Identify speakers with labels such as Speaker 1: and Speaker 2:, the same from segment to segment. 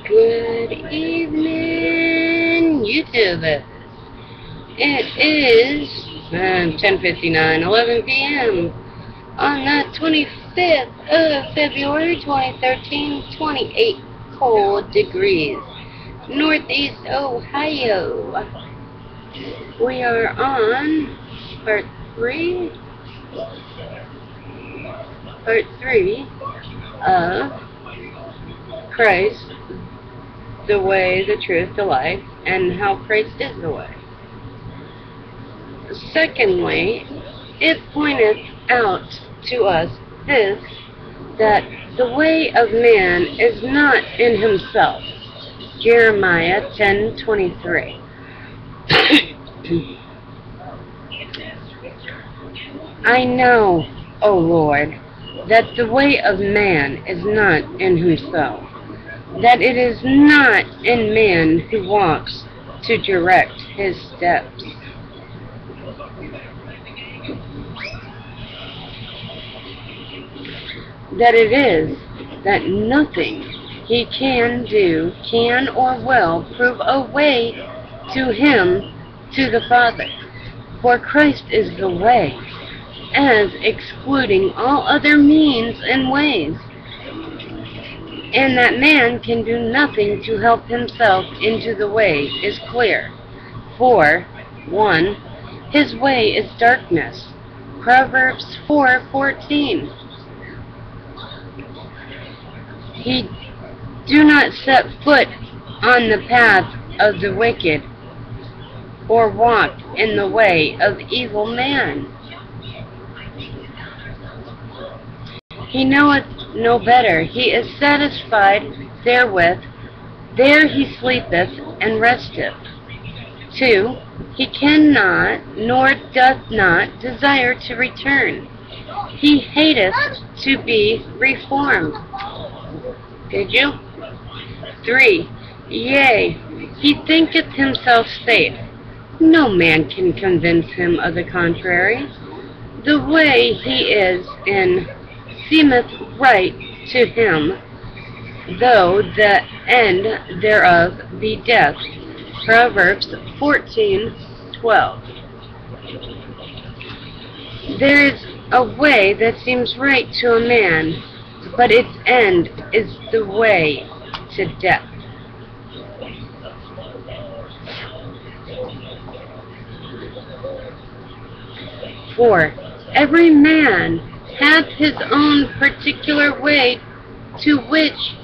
Speaker 1: Good evening, YouTube. It is 10:59, 11 p.m. on the 25th of February 2013, 28 cold degrees, Northeast Ohio. We are on part 3 of Christ, the way, the truth, the life, and how Christ is the way. Secondly, it pointeth out to us this, that the way of man is not in himself. Jeremiah 10:23. I know, O Lord, that the way of man is not in himself, that it is not in man who walks to direct his steps. That it is that nothing he can do, can or will prove a way to him, to the Father. For Christ is the way, as excluding all other means and ways, and that man can do nothing to help himself into the way is clear. For 1. His way is darkness. Proverbs 4:14. He do not set foot on the path of the wicked, or walk in the way of evil man. He knoweth no better. He is satisfied therewith. There he sleepeth and resteth. 2. He cannot, nor doth not, desire to return. He hateth to be reformed. Did you? 3. Yea, he thinketh himself safe. No man can convince him of the contrary. The way he is in seemeth right to him, though the end thereof be death. Proverbs 14:12. There is a way that seems right to a man, but its end is the way to death. For every man hath his own particular way to which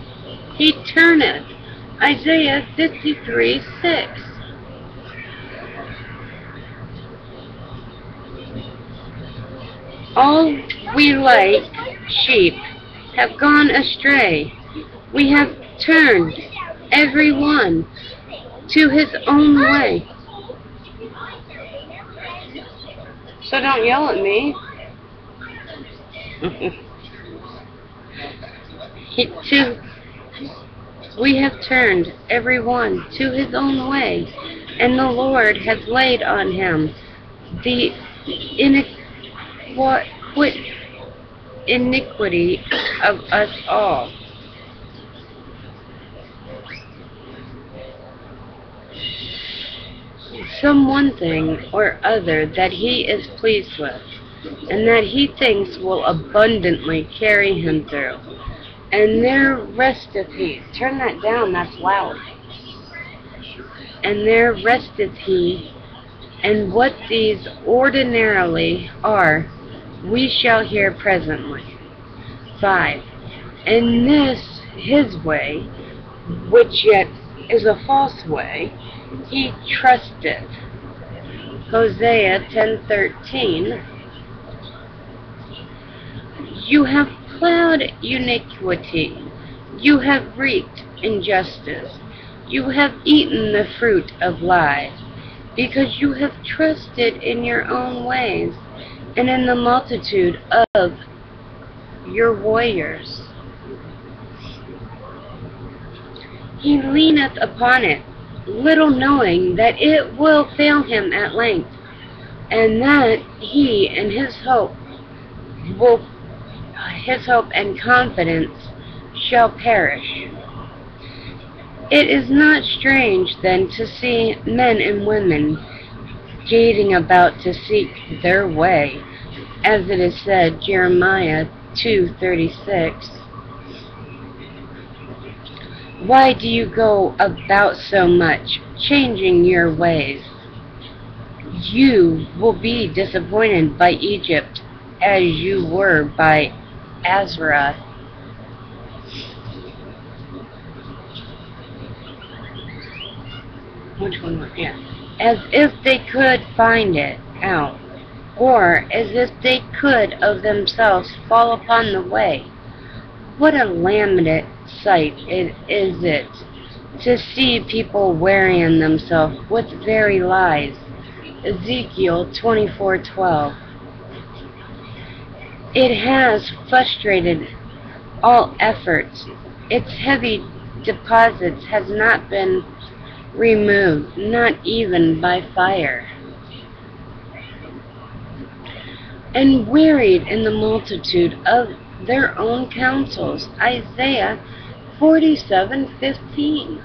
Speaker 1: he turneth. Isaiah 53:6. All we like sheep have gone astray. We have turned every one to his own way. So don't yell at me. We have turned every one to his own way, and the Lord hath laid on him the iniquity of us all. Some one thing or other that he is pleased with, and that he thinks will abundantly carry him through. And there resteth he. Turn that down, that's loud. And there resteth he, and what these ordinarily are, we shall hear presently. 5. And this his way, which yet is a false way, he trusteth. Hosea 10:13. You have plowed iniquity, you have reaped injustice, you have eaten the fruit of lies, because you have trusted in your own ways, and in the multitude of your warriors. He leaneth upon it, little knowing that it will fail him at length, and that he and his hope and confidence shall perish. It is not strange, then, to see men and women gating about to seek their way, as it is said, Jeremiah 2:36. Why do you go about so much, changing your ways? You will be disappointed by Egypt, as you were by Azra. Which one was it? Yeah. As if they could find it out, or as if they could of themselves fall upon the way. What a lamented sight is it to see people wearying themselves with very lies. Ezekiel 24:12. It has frustrated all efforts. Its heavy deposits has not been removed, not even by fire. And wearied in the multitude of their own counsels. Isaiah 47:15.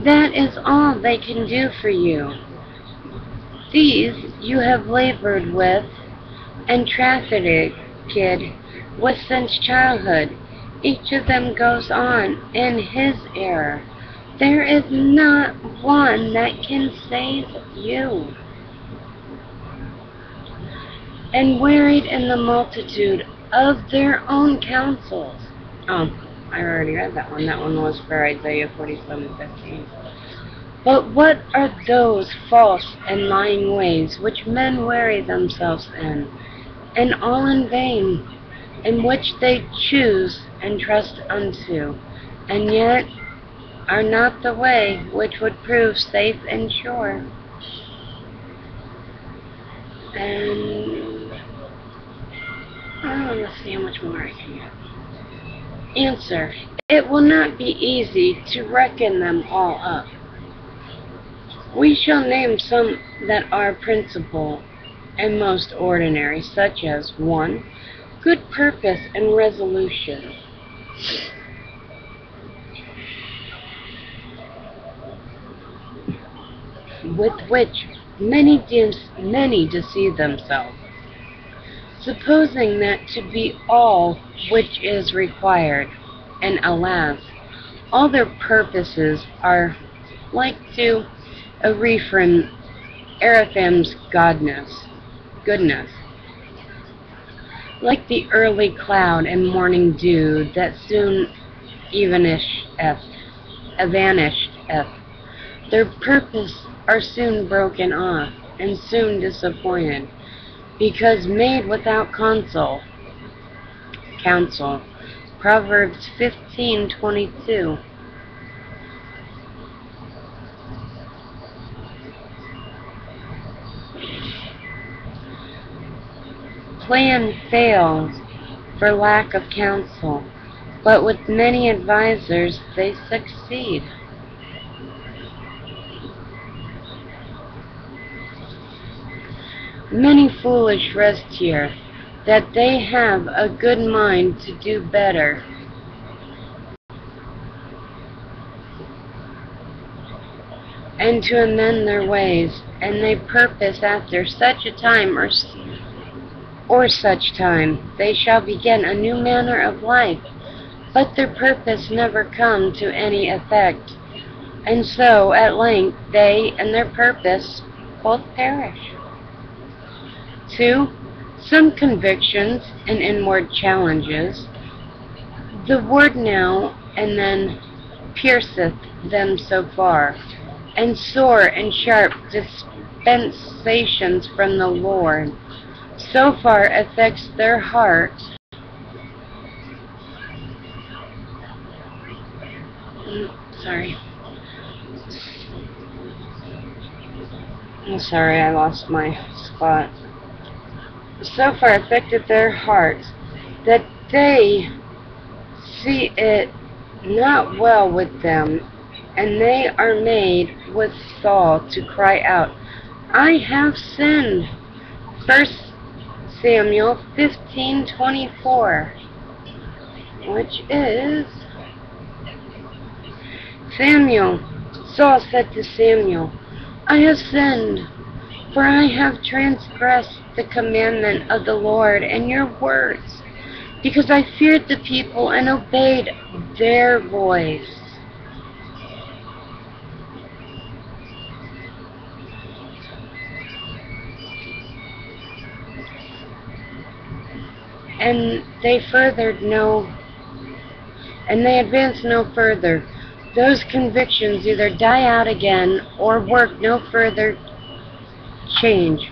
Speaker 1: That is all they can do for you. These you have labored with and trafficked with since childhood. Each of them goes on in his error. There is not one that can save you. And wearied in the multitude of their own counsels. Oh, I already read that one. That one was for Isaiah 47:15. But what are those false and lying ways which men weary themselves in, and all in vain, in which they choose and trust unto, and yet are not the way which would prove safe and sure? And let's see how much more I can get. Answer: it will not be easy to reckon them all up. We shall name some that are principal and most ordinary, such as 1. Good purpose and resolution. With which many deceive themselves, supposing that to be all which is required, and alas, all their purposes are like to Araphim's goodness, like the early cloud and morning dew that soon evanisheth. Their purpose are soon broken off, and soon disappointed, because made without counsel. Proverbs 15:22. Plan fails for lack of counsel, but with many advisers they succeed. Many foolish rest here, that they have a good mind to do better. And to amend their ways, and they purpose after such a time or such time they shall begin a new manner of life, but their purpose never come to any effect, and so at length they and their purpose both perish. 2. Some convictions and inward challenges. The word now and then pierceth them so far, and sore and sharp dispensations from the Lord so far affects their heart. Sorry, I lost my spot. So far affected their hearts that they see it not well with them, and they are made withal to cry out, I have sinned. 1 Samuel 15:24. which is Samuel. Saul said to Samuel, I have sinned, for I have transgressed the commandment of the Lord and your words, because I feared the people and obeyed their voice. And they advanced no further. Those convictions either die out again or work no further change.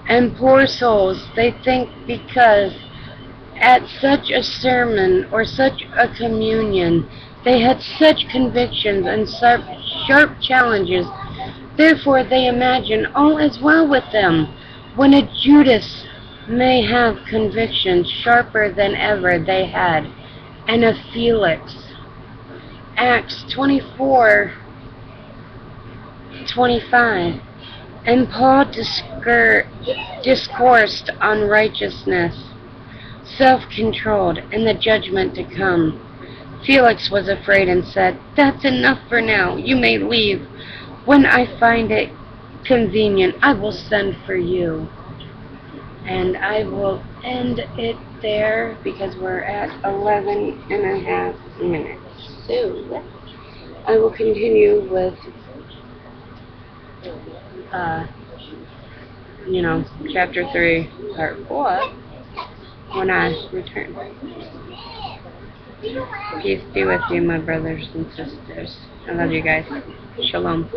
Speaker 1: And poor souls, they think because at such a sermon or such a communion they had such convictions and sharp challenges, therefore they imagine all is well with them, when a Judas may have convictions sharper than ever they had, and a Felix. Acts 24:25. And Paul discoursed on righteousness, self-controlled, and the judgment to come. Felix was afraid and said, That's enough for now. You may leave. When I find it convenient, I will send for you. And I will end it there because we're at 11.5 minutes. So, I will continue with, chapter 3, part 4, when I return. Peace be with you, my brothers and sisters. I love you guys. Shalom.